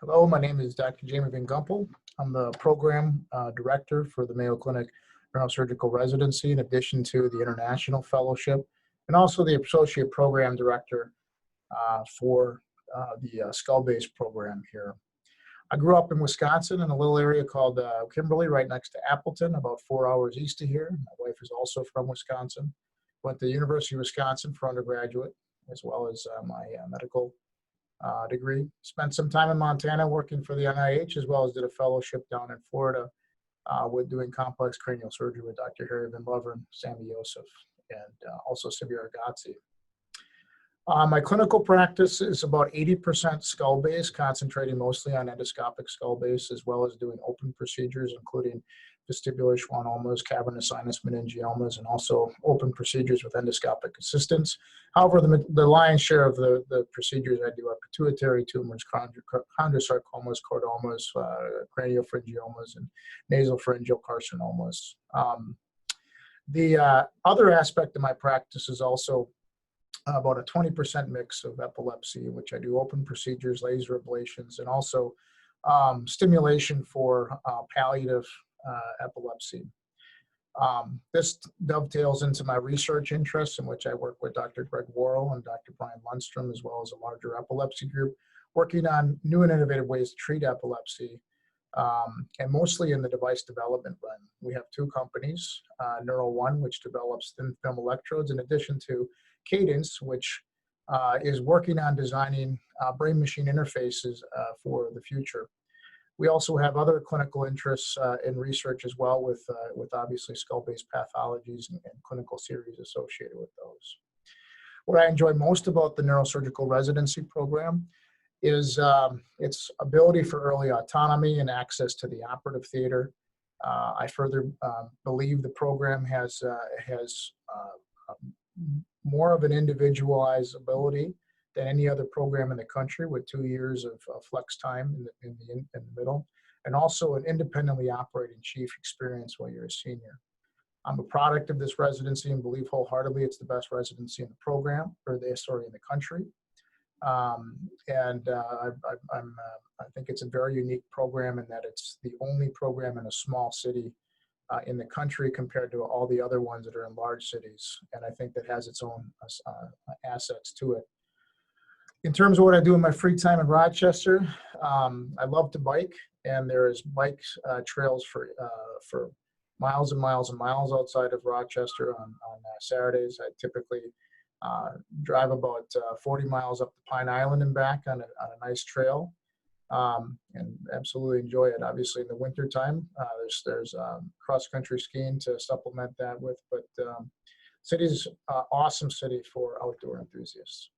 Hello, my name is Dr. Jamie Van Gompel. I'm the program director for the Mayo Clinic Neurosurgical Residency, in addition to the International Fellowship, and also the Associate Program Director for the skull-based program here. I grew up in Wisconsin in a little area called Kimberly, right next to Appleton, about 4 hours east of here. My wife is also from Wisconsin. Went to the University of Wisconsin for undergraduate, as well as my medical degree. Spent some time in Montana working for the NIH, as well as did a fellowship down in Florida with doing complex cranial surgery with Dr. Harry Van Loveren, Sammy Yosef, and also Severe Agazzi. My clinical practice is about 80% skull-based, concentrating mostly on endoscopic skull-based, as well as doing open procedures, including vestibular schwannomas, cavernous sinus meningiomas, and also open procedures with endoscopic assistance. However, the lion's share of the procedures I do are pituitary tumors, chondrosarcomas, chordomas, craniopharyngiomas, and nasopharyngeal carcinomas. The other aspect of my practice is also about a 20% mix of epilepsy, in which I do open procedures, laser ablations, and also stimulation for palliative epilepsy. This dovetails into my research interests, in which I work with Dr. Greg Worrell and Dr. Brian Lundstrom, as well as a larger epilepsy group, working on new and innovative ways to treat epilepsy, and mostly in the device development run. We have two companies, Neural One, which develops thin film electrodes, in addition to Cadence, which is working on designing brain-machine interfaces for the future. We also have other clinical interests in research as well, with obviously skull-based pathologies and clinical series associated with those. What I enjoy most about the neurosurgical residency program is its ability for early autonomy and access to the operative theater. I further believe the program has more of an individualized ability than any other program in the country, with 2 years of flex time in the middle, and also an independently operating chief experience while you're a senior. I'm a product of this residency and believe wholeheartedly it's the best residency in the program, or in the country. I think it's a very unique program in that it's the only program in a small city in the country compared to all the other ones that are in large cities, and I think that has its own assets to it. In terms of what I do in my free time in Rochester, I love to bike, and there's bike trails for miles and miles and miles outside of Rochester on Saturdays. I typically drive about 40 miles up to Pine Island and back on a nice trail, and absolutely enjoy it. Obviously, in the winter time, there's cross-country skiing to supplement that with, but city's awesome city for outdoor enthusiasts.